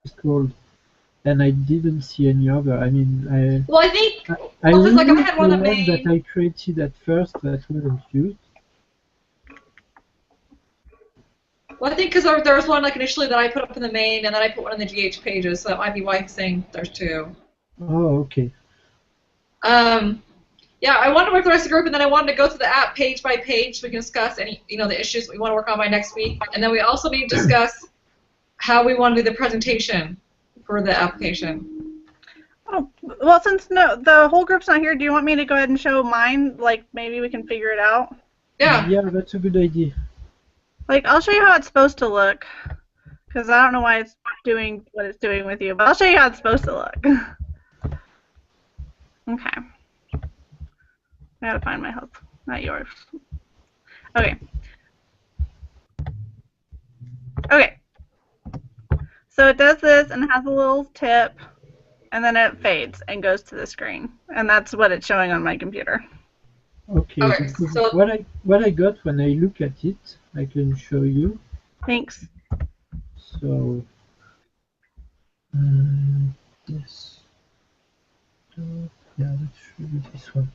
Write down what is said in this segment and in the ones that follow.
called, and I didn't see any other. I mean, Well, I think, I well, just like I removed had the one that one that made. I created at first that wasn't used. Well, I think because there was one like initially that I put up in the main, and then I put one in the GH pages, so that might be why he's saying there's two. Oh, okay. Yeah, I wanted to work the rest of the group, and then I wanted to go through the app page by page so we can discuss any, the issues we want to work on by next week, and then we also need to discuss how we want to do the presentation for the application. Oh, well, since the whole group's not here, do you want me to go ahead and show mine? Like, maybe we can figure it out? Yeah. Yeah, that's a good idea. Like, I'll show you how it's supposed to look, because I don't know why it's doing what it's doing with you, but I'll show you how it's supposed to look. Okay. I gotta find my help, not yours. Okay. Okay. So it does this and has a little tip, and then it fades and goes to the screen, and that's what it's showing on my computer. Okay, Okay, so what I got when I look at it, I can show you. Thanks. So, yes. Yeah, that should be this one.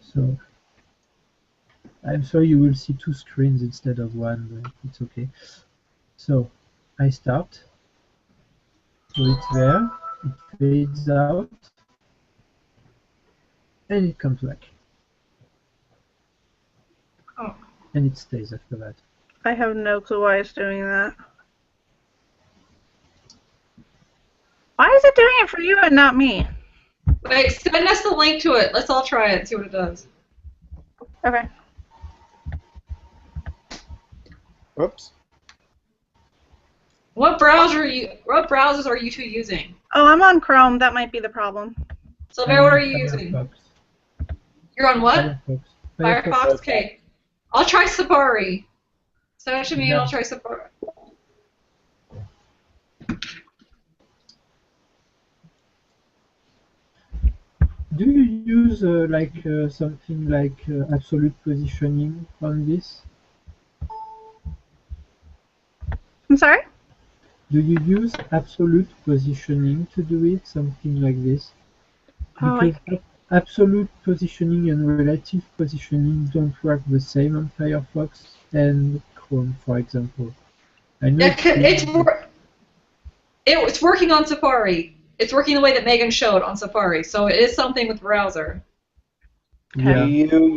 So, I'm sorry you will see two screens instead of one, but it's okay. So, I start. So it's there, it fades out, and it comes back. Oh. And it stays after that. I have no clue why it's doing that. Why is it doing it for you and not me? Wait, send us the link to it. Let's all try it and see what it does. Okay. Whoops. What browsers are you two using? Oh, I'm on Chrome. That might be the problem. So, Bear, what are you using? Firefox. You're on what? Firefox. Firefox? Okay. I'll try Safari. Send it to me and I'll Yeah. try Safari. Do you use something like absolute positioning on this? I'm sorry? Do you use absolute positioning to do it? Something like this? Oh, Because absolute positioning and relative positioning don't work the same on Firefox and Chrome, for example. I know it's working on Safari. It's working the way that Megan showed on Safari. So it is something with browser. Yeah. Do you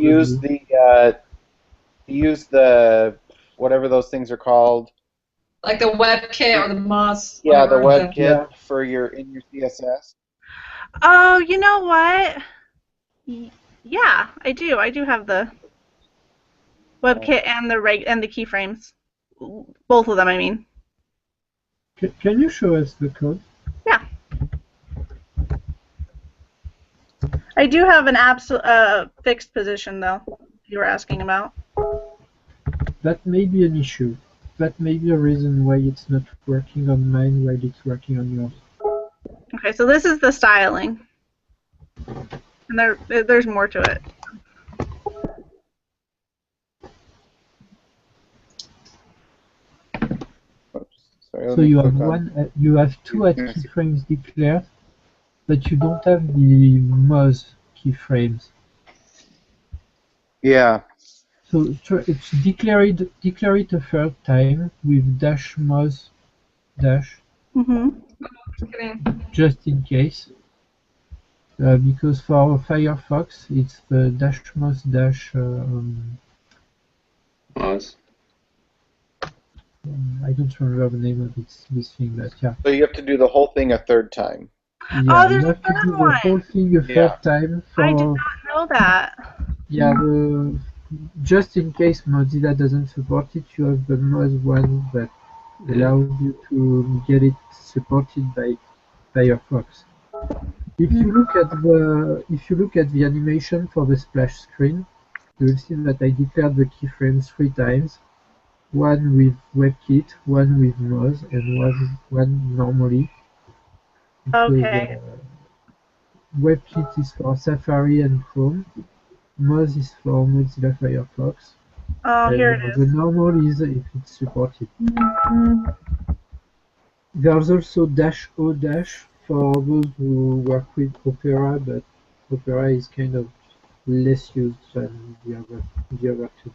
use the whatever those things are called? Like the WebKit or the Moz. Yeah, the WebKit Yeah. for in your CSS. Oh, you know what? Yeah, I do. I do have the WebKit and the keyframes. Both of them, I mean. Can you show us the code? Yeah. I do have an fixed position, though, you were asking about. That may be an issue. That may be a reason why it's not working on mine while it's working on yours. Okay, so this is the styling. And there's more to it. Oops, sorry, So you have two at keyframes declared, but you don't have the Moz keyframes. Yeah. So it's declare it a third time with -moz just in case. Because for Firefox it's the -moz Moz. I don't remember the name of this thing, but yeah. So you have to do the whole thing a third time. Yeah, there's you a have to third do the one. whole thing a third time. I did not know that. Yeah, just in case Mozilla doesn't support it, you have the Moz one that allows you to get it supported by Firefox. If you look at the animation for the splash screen, you will see that I declared the keyframes 3 times. One with WebKit, one with Moz, and one normally. Because, Okay. WebKit is for Safari and Chrome. Moz is for Mozilla Firefox. Oh, And here it is. the normal is if it's supported. There's also dash O dash for those who work with Opera, but Opera is kind of less used than the other two.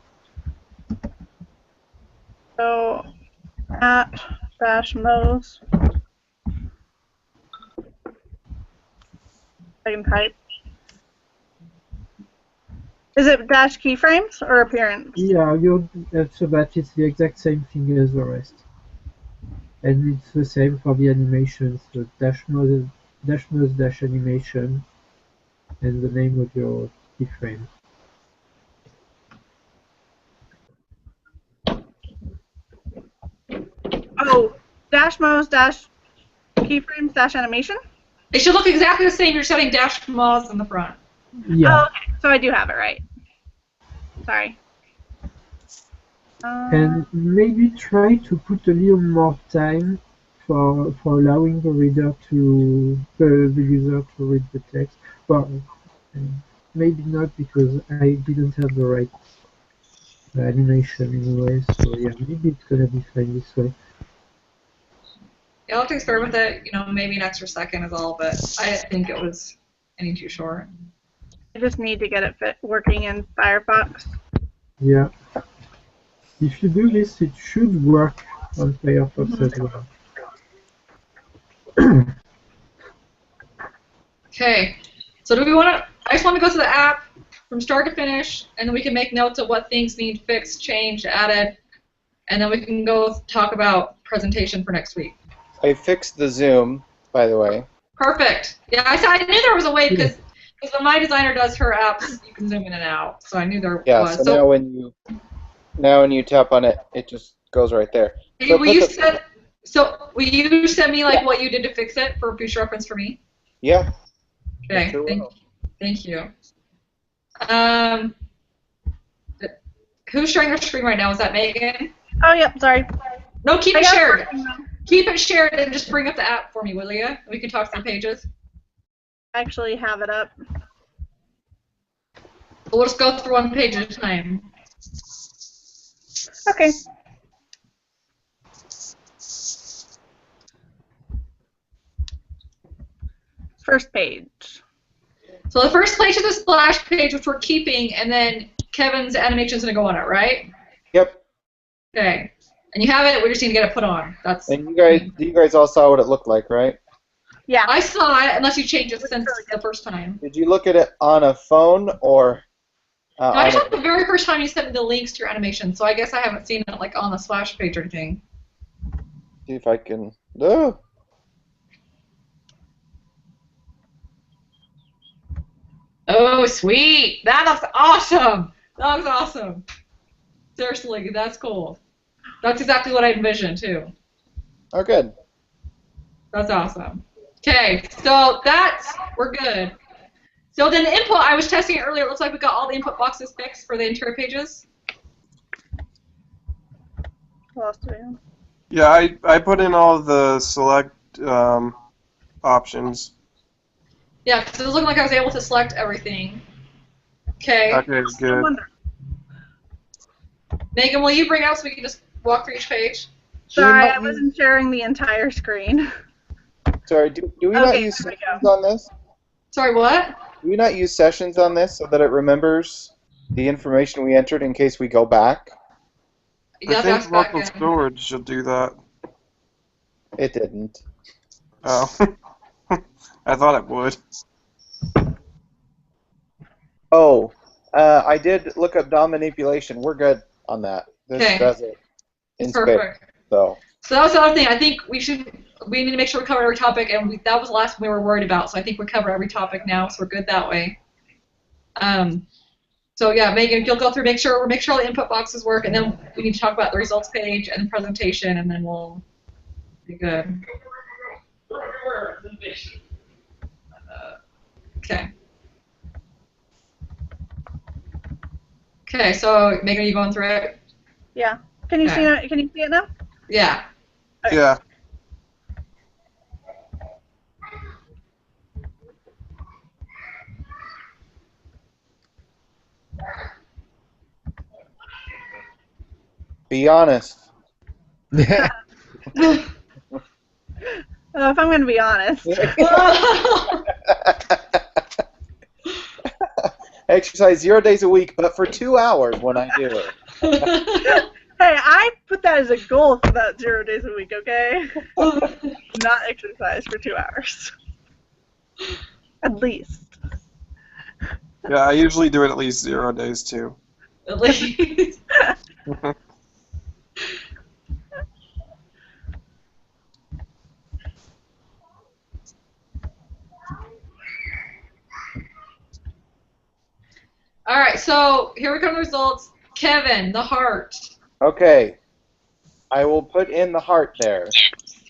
So at dash Mo's. I can type. Is it dash keyframes or appearance? Yeah, so that it's the exact same thing as the rest. And it's the same for the animations, so dash nose dash animation and the name of your keyframe. Oh, dash Mo's dash keyframes dash animation? It should look exactly the same. You're setting dash moz in the front. Yeah. Oh, okay. So I do have it right. Sorry. And maybe try to put a little more time for allowing the reader to the user to read the text. Well, maybe not because I didn't have the right animation anyway. So yeah, maybe it's gonna be fine this way. You'll have to experiment with it. You know, maybe an extra second is all, but I didn't think it was any too short. I just need to get it working in Firefox. Yeah. If you do this, it should work on Firefox as well. Okay. So do we want to? I just want to go to the app from start to finish, and then we can make notes of what things need fixed, changed, added, and then we can go talk about presentation for next week. I fixed the zoom, by the way. Perfect. Yeah, I knew there was a way because when my designer does her apps, you can zoom in and out. So I knew there Yeah, was. so now when you tap on it, it just goes right there. So will you send me like what you did to fix it for future reference for me? Yeah. Okay. Sure will. Thank you. Who's sharing their screen right now? Is that Megan? Oh, yep, sorry. No, keep I it got it shared. working now. Keep it shared and just bring up the app for me, will you? We can talk through pages. I actually have it up. We'll just go through one page at a time. Okay. First page. So the first page is the splash page, which we're keeping, and then Kevin's animation is going to go on it, right? Yep. Okay. And you have it. We just need to get it put on. That's. And you guys all saw what it looked like, right? Yeah. I saw it, unless you changed it since the first time. Did you look at it on a phone or? No, I saw it the very first time you sent me the links to your animation, so I guess I haven't seen it like on the splash page or anything. See if I can. Oh. Oh, sweet! That looks awesome! That looks awesome. Seriously, that's cool. That's exactly what I envisioned, too. Oh, good. That's awesome. Okay, so we're good. So then the input, I was testing it earlier. It looks like we got all the input boxes fixed for the interior pages. Lost it. Yeah, I put in all the select options. Yeah, so it was looking like I was able to select everything. Okay. Okay, good. Megan, will you bring it up so we can just walk through each page? Sorry, I wasn't sharing the entire screen. Sorry, do we not use sessions on this? Sorry, what? Do we not use sessions on this so that it remembers the information we entered in case we go back? Yeah, I think local storage should do that. It didn't. Oh. I thought it would. Oh, I did look up DOM manipulation. We're good on that. This does it in space. Perfect. So that was the other thing. I think we need to make sure we cover every topic, and that was the last one we were worried about. So I think we cover every topic now, so we're good that way. So yeah, Megan, you'll go through, make sure all the input boxes work, and then we need to talk about the results page and the presentation, and then we'll be good. Okay. Okay, so Megan, are you going through it? Yeah. Can you see it? Can you see it now? Yeah. Okay. Yeah. be honest. if I'm going to be honest. Exercise 0 days a week, but for 2 hours when I do it. Hey, I put that as a goal for that 0 days a week, okay? Not exercise for 2 hours. At least. Yeah, I usually do it at least 0 days too. At least. All right, so here we come the results. Kevin, the heart. Okay. I will put in the heart there.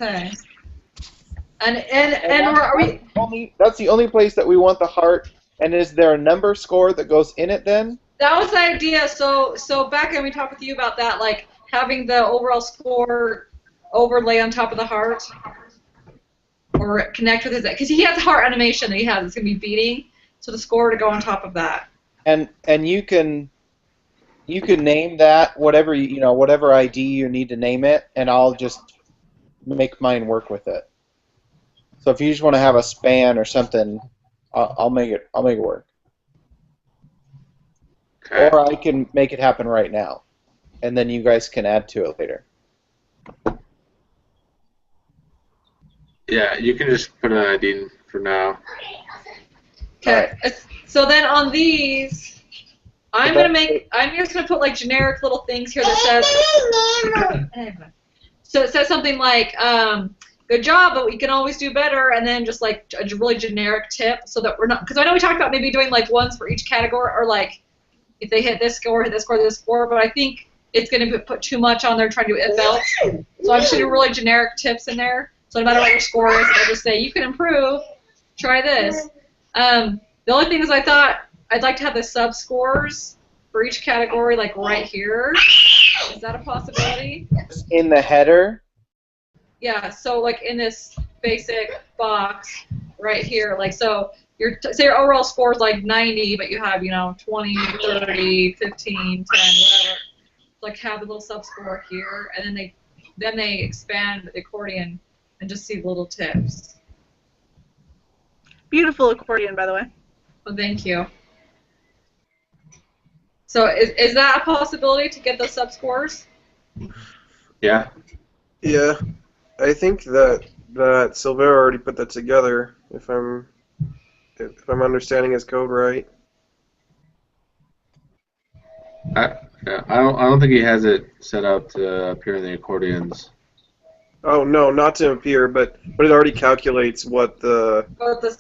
Okay. And are we? That's the only place that we want the heart. And is there a number score that goes in it then? That was the idea. So back when we talked with you about that, like having the overall score overlay on top of the heart, or connect with his, because he has a heart animation that he has. It's gonna be beating, so the score to go on top of that. And you can name that whatever whatever ID you need to name it, and I'll just make mine work with it. So if you just want to have a span or something, I'll make it work. Okay. Or I can make it happen right now, and then you guys can add to it later. Yeah, you can just put an ID in for now. Okay. So then on these, I'm just gonna put like generic little things here that says. So it says something like, good job, but we can always do better, and then just like a really generic tip, so that we're not, because I know we talked about maybe doing like ones for each category, or like if they hit this score, hit this score, this score, but I think it's going to put too much on there trying to do if else. So I'm just going to do really generic tips in there, so no matter what your score is, I'll just say, you can improve, try this. The only thing is I thought I'd like to have the sub-scores for each category, like right here. Is that a possibility? In the header? Yeah, so like in this basic box right here, like so say your overall score is like 90, but you have 20, 30, 15, 10, whatever. Like have a little sub score here, and then they expand the accordion and just see little tips. Beautiful accordion, by the way. Well, thank you. So is that a possibility to get those sub scores? Yeah. Yeah, I think that Silvera already put that together. If I'm understanding his code right. I don't think he has it set up to appear in the accordions. Oh no, not to appear, but it already calculates what the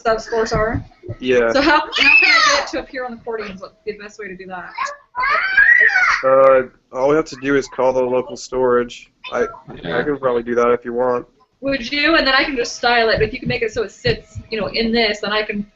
sub scores are. Yeah. So how can I get it to appear on the accordions? What's the best way to do that? All we have to do is call the local storage. I can probably do that if you want. Would you? And then I can just style it. But if you can make it so it sits, in this, then I can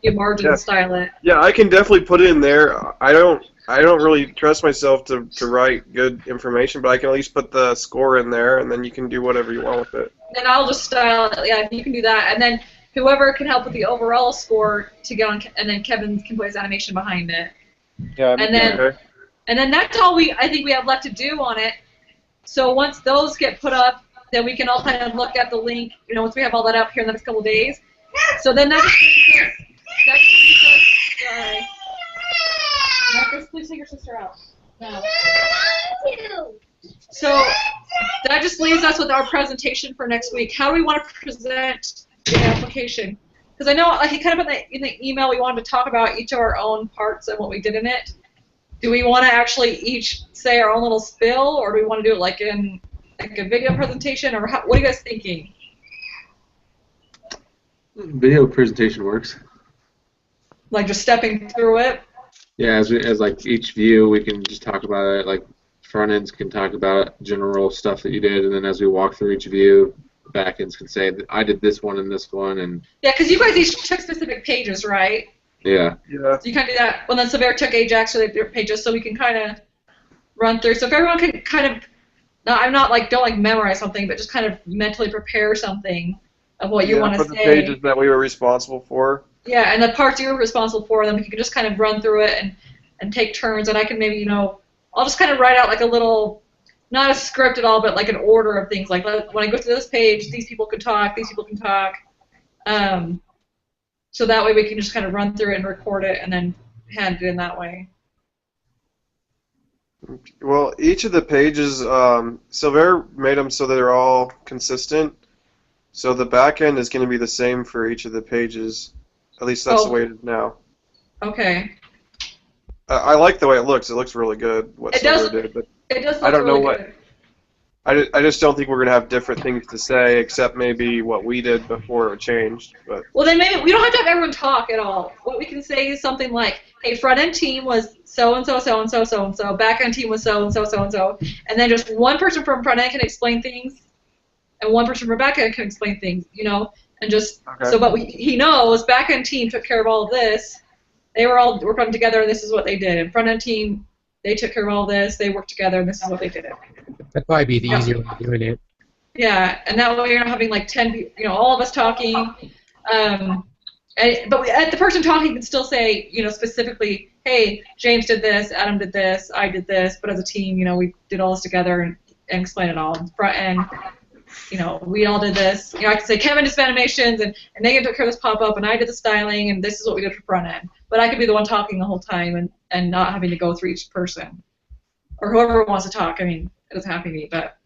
give margin and style it. Yeah, I can definitely put it in there. I don't really trust myself to write good information, but I can at least put the score in there, and then you can do whatever you want with it. Then I'll just style it. Yeah, you can do that, and then whoever can help with the overall score to go on, and then Kevin can put his animation behind it. Yeah. And then that's all I think we have left to do on it. So once those get put up, then we can all kind of look at the link. Once we have all that up here in the next couple of days. So then that just leaves us. Sorry. Marcus, please take your sister out. No. So that just leaves us with our presentation for next week. How do we want to present the application? Because I know, like you kind of put in the email, we wanted to talk about each of our own parts and what we did in it. Do we want to actually each say our own little spill, or do we want to do it like in like a video presentation, or what are you guys thinking? Video presentation works. Like just stepping through it? Yeah, as like each view, we can just talk about it. Like front ends can talk about general stuff that you did, and then as we walk through each view, back ends can say, I did this one and this one, and yeah, because you guys each took specific pages, right? Yeah. Yeah. So you kind of do that. Well, then Silvera took Ajax for their pages, so we can kind of run through. So if everyone can kind of, I'm not like don't like memorize something, but just kind of mentally prepare something of what you want to say. For the pages that we were responsible for. Yeah, and the parts you were responsible for, then we can just kind of run through it and take turns, and I can maybe, I'll just kind of write out like a little not a script at all, but like an order of things. Like when I go to this page, these people can talk, these people can talk. So that way we can just kind of run through it and record it and then hand it in that way. Well, each of the pages, Silver made them so that they're all consistent. So the back end is going to be the same for each of the pages. At least that's the way it is now. Okay. I like the way it looks. It looks really good. What Silver did, but it does look I don't know really what. good. I just don't think we're going to have different things to say, except maybe what we did before it changed. But well, then maybe we don't have to have everyone talk at all. What we can say is something like, "Hey, front end team was so and so, so and so, so and so. Back end team was so and so, so and so." And then just one person from front end can explain things, and one person from back end can explain things. You know, and just so. But he knows back end team took care of all of this. They were all working together, and this is what they did. And front end team, they took care of all this. They worked together, and this is what they did. That'd probably be the easier way of doing it. Yeah, and that way you're not having like 10 people, all of us talking. But the person talking can still say, specifically, hey, James did this, Adam did this, I did this, but as a team, we did all this together and explain it all. Front end, we all did this. I can say Kevin did some animations and Megan took care of this pop-up and I did the styling and this is what we did for front end. But I could be the one talking the whole time and not having to go through each person. Or whoever wants to talk. I mean, it doesn't have to be me, but...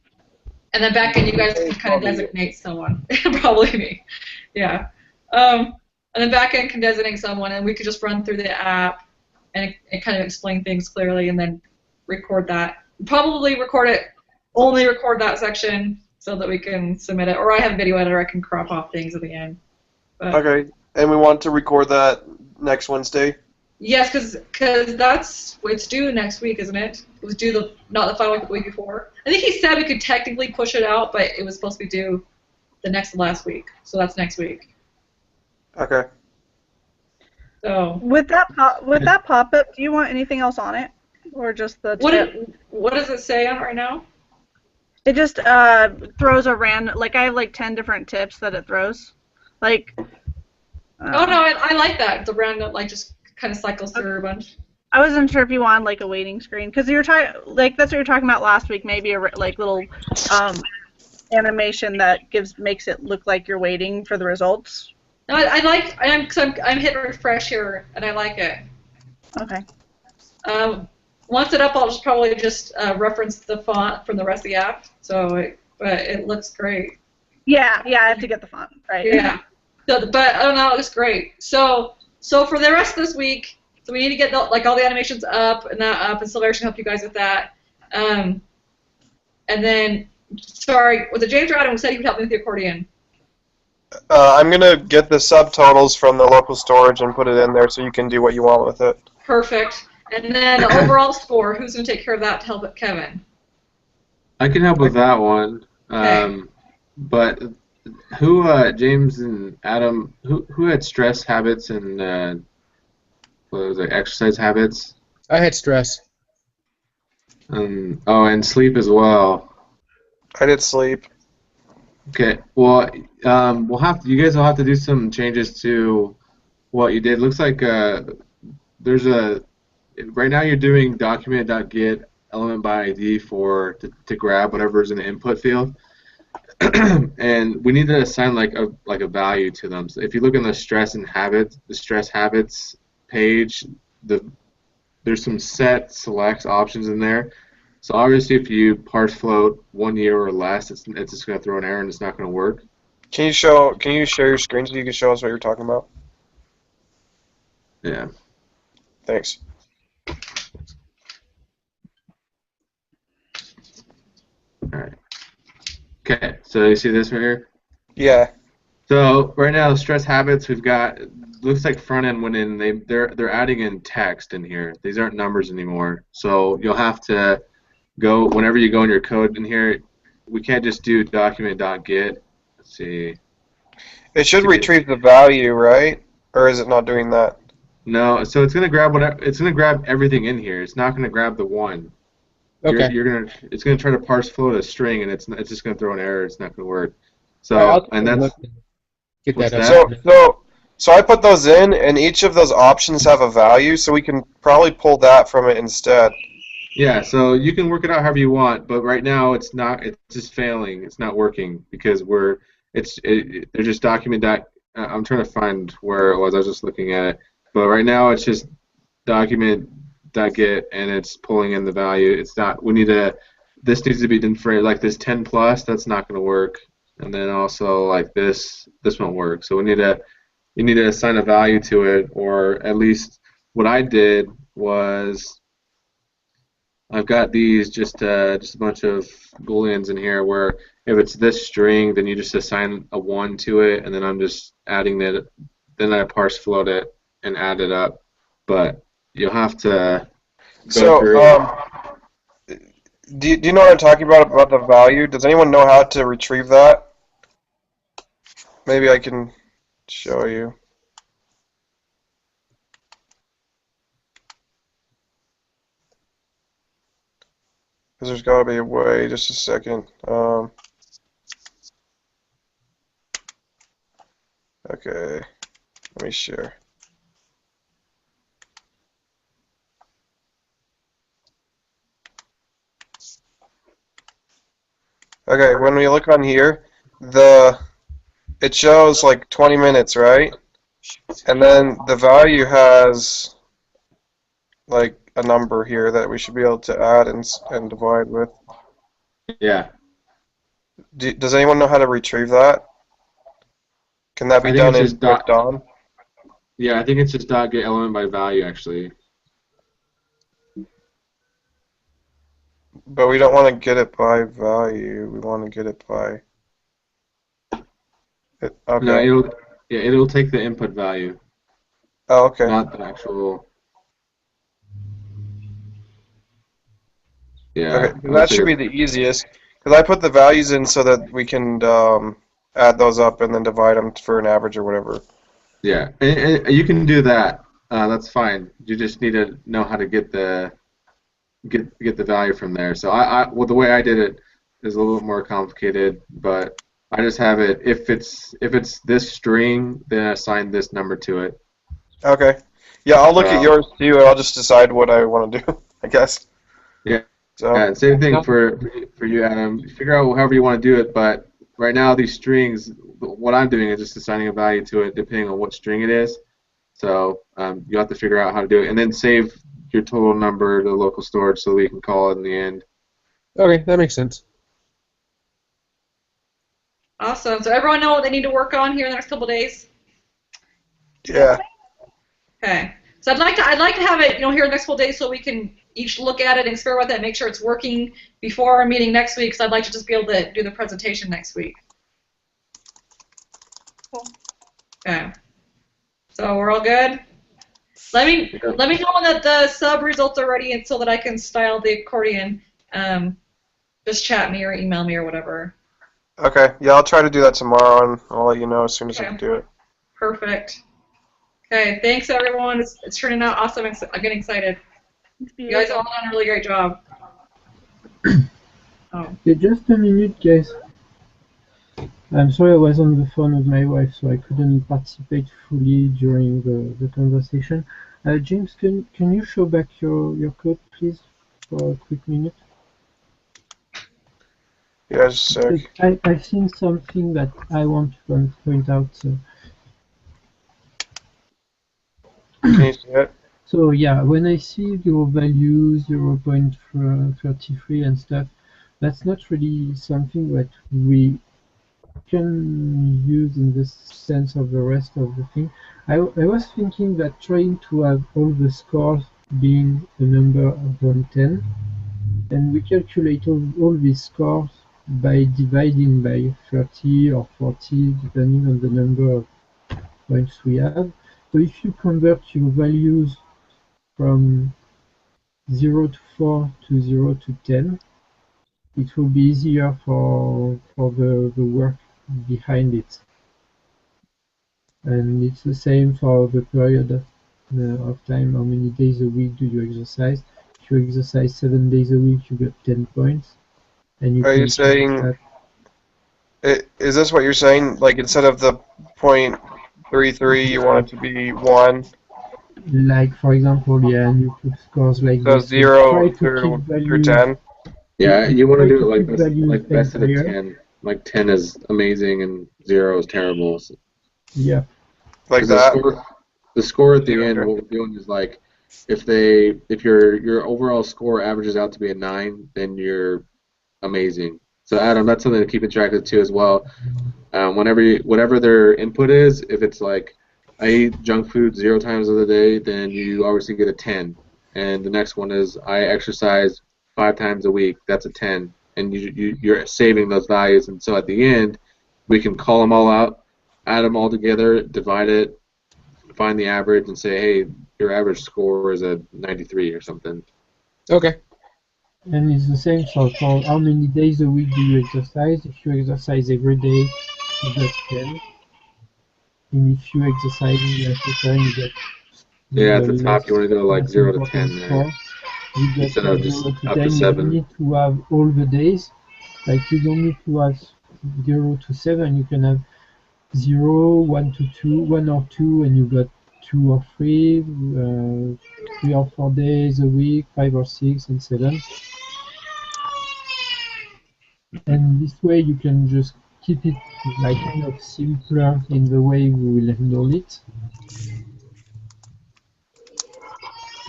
And then back end, you guys can kind of designate someone. Probably me. Yeah. And then back end can designate someone, and we could just run through the app and kind of explain things clearly and then record that. Probably only record that section so that we can submit it. Or I have a video editor, I can crop off things at the end. But, okay. And we want to record that next Wednesday? Yes, because it's due next week, isn't it? It was due not the final week, the week before. I think he said we could technically push it out, but it was supposed to be due the last week. So that's next week. Okay. So with that pop-up, do you want anything else on it, or just the tip? What does it say on it right now? It just throws a random. Like I have like 10 different tips that it throws. Like. Oh no, I like that. The random just kind of cycles through a bunch. I wasn't sure if you wanted like a waiting screen because you were that's what you were talking about last week. Maybe a little animation that makes it look like you're waiting for the results. No, I'm hitting refresh here and I like it. Okay. Once it's up, I'll probably just reference the font from the rest of the app. But it looks great. Yeah, I have to get the font right. Yeah. But oh no, it looks great. So for the rest of this week, so we need to get all the animations up, and Silver can help you guys with that. And then, sorry, was it James or Adam who said he would help me with the accordion? I'm going to get the subtotals from the local storage and put it in there so you can do what you want with it. Perfect. And then the overall score, who's going to take care of that to help Kevin? I can help with that one. Okay. But who, James and Adam, who had stress habits and what was it, exercise habits? I had stress. And sleep as well. I did sleep. Okay. Well, you guys will have to do some changes to what you did. Looks like there's right now you're doing document.get element by ID to grab whatever's in the input field. And we need to assign like a value to them. So if you look in the stress habits page, there's some select options in there. So obviously if you parse float 1 year or less, it's just going to throw an error and it's not going to work. Can you share your screen so you can show us what you're talking about? Yeah. Thanks. Alright. Okay, so you see this right here? Yeah. So right now, stress habits, we've got, looks like front end went in, they're adding in text in here. These aren't numbers anymore. So you'll have to go, whenever you go in your code in here, we can't just do document.get. Let's see. It should retrieve the value, right? Or is it not doing that? No, so it's gonna grab everything in here. It's not gonna grab the one. Okay. It's gonna try to parse float a string, and it's just gonna throw an error. It's not gonna work. So and that's get that up. So I put those in, and each of those options have a value, so we can probably pull that from it instead. Yeah, so you can work it out however you want, but right now it's not. It's just failing. It's not working because they're just document dot. I'm trying to find where it was. I was just looking at it, but right now it's just document dot get and it's pulling in the value. It's not. We need to. This needs to be done for like this 10 plus. That's not going to work, and then also like this won't work. So you need to assign a value to it, or at least what I did was. I've got these just a bunch of booleans in here where if it's this string, then you just assign a 1 to it, and then I'm just adding that. Then I parse float it and add it up. But you'll have to go through. Do you know what I'm talking about the value? Does anyone know how to retrieve that? Maybe I can show you. Because there's got to be a way. Just a second. Okay. Let me share. Okay, when we look on here, it shows like 20 minutes, right? And then the value has like a number here that we should be able to add and divide with. Yeah. Does anyone know how to retrieve that? Can that be done in DOM? Yeah, I think it's just dot get element by value actually. But we don't want to get it by value. We want to get it by. Okay. No, it'll take the input value. Oh, okay. Not the actual. Yeah. Okay, that should be the easiest because I put the values in so that we can add those up and then divide them for an average or whatever. Yeah, and you can do that. That's fine. You just need to know how to get the value from there. So well, the way I did it is a little bit more complicated, but I just have it. If it's this string, then I assign this number to it. Okay. Yeah, I'll look at yours too, and I'll just decide what I want to do, I guess. Yeah. So. Yeah, same thing for you, Adam. Figure out however you want to do it, but right now these strings, what I'm doing is just assigning a value to it depending on what string it is. So you have to figure out how to do it, and then save your total number to the local storage so we can call it in the end. Okay, that makes sense. Awesome. So everyone know what they need to work on here in the next couple of days? Yeah. Okay. So I'd like to have it, here in the next couple of days so we can each look at it and experiment with it and make sure it's working before our meeting next week, because I'd like to just be able to do the presentation next week. Cool. Okay. So we're all good? Let me know when the sub results are ready and so that I can style the accordion. Just chat me or email me or whatever. Okay. Yeah, I'll try to do that tomorrow, and I'll let you know as soon as I can do it. Perfect. Okay, thanks everyone. It's turning out awesome. I'm getting excited. You guys have all done a really great job. Yeah, just a minute, guys. I'm sorry I was on the phone with my wife, so I couldn't participate fully during the conversation. James, can you show back your code, please, for a quick minute? Yeah, just a sec. I've seen something that I want to point out. So. Can you see it? So yeah, when I see your value 0.33 and stuff, that's not really something that we can use in the sense of the rest of the thing. I was thinking that trying to have all the scores being a number from 10, and we calculate all these scores by dividing by 30 or 40, depending on the number of points we have. So if you convert your values from 0 to 4 to 0 to 10, it will be easier for the work behind it. And it's the same for the period of time. How many days a week do you exercise? If you exercise 7 days a week, you get 10 points. And you Are you saying, is this what you're saying? Like instead of the .33, you want it to be 1? Like for example, yeah, and you put scores like So this. You try 0 to through keep values. 10. Yeah, you want to Try do to it keep values like best out of higher. 10. Like 10 is amazing and 0 is terrible. So, Yeah. Like 'cause that. the score at the 0, end, 0. what we're doing is like, if your overall score averages out to be a 9, then you're amazing. So Adam, that's something to keep in track of too as well. Whatever their input is, if it's like I eat junk food 0 times of the day, then you obviously get a 10. And the next one is I exercise 5 times a week. That's a 10. And you're saving those values. And so at the end, we can call them all out, add them all together, divide it, find the average, and say, hey, your average score is a 93 or something. Okay. And it's the same for how many days a week do you exercise. If you exercise every day, you get 10. And if you exercise in less time, you get Yeah, at the the top, you want to go like less 0 to important 10 there score. You get instead of just 0 to up 10. to You 7. need to have all the days. Like you don't need to have 0 to 7. You can have 0, 1 to 2, 1 or 2, and you got 2 or 3, 3 or 4 days a week, 5 or 6, and 7. And this way you can just keep it like kind of simpler in the way we will handle it.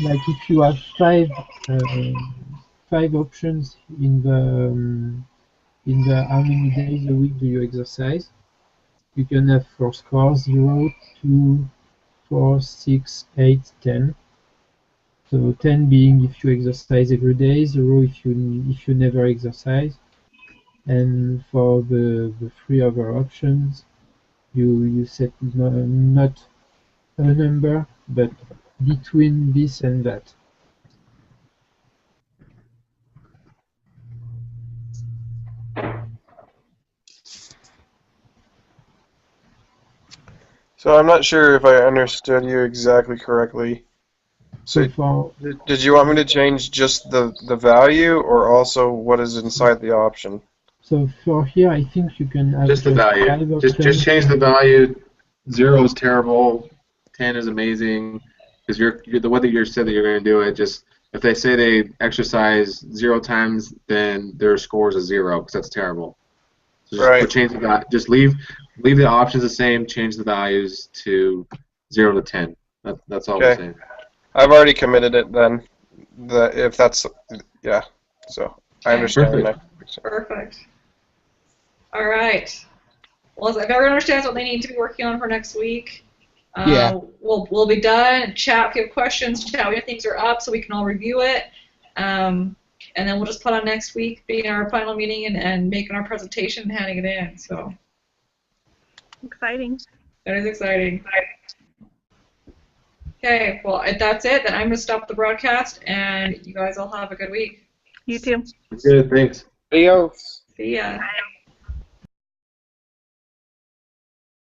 Like if you have five options in the how many days a week do you exercise, you can have for scores 0, 2, 4, 6, 8, 10. So 10 being if you exercise every day, 0 if you never exercise, and for the 3 other options, you set not a number, but between this and that. So I'm not sure if I understood you exactly correctly. So for Did you want me to change just the value or also what is inside the option? so for here, I think you can have Just the value. 5 Just options. change the value. 0 is terrible. 10 is amazing. Because you're the way that you said that you're going to do it. Just if they say they exercise 0 times, then their score is a 0 because that's terrible. So just Right. change that. Just leave the options the same. Change the values to 0 to 10. That's all we're Okay. saying. I've already committed it then. If that's, yeah. So I Okay. understand Perfect. now. Perfect. All right. Well, if everyone understands what they need to be working on for next week, Yeah. we'll be done. Chat if you have questions. Chat when things are up so we can all review it. And then we'll just put on next week being our final meeting and making our presentation and handing it in. So Exciting. that is exciting. Okay, well, if that's it, then I'm going to stop the broadcast, and you guys all have a good week. You too. Good. Thanks. Adios. See ya.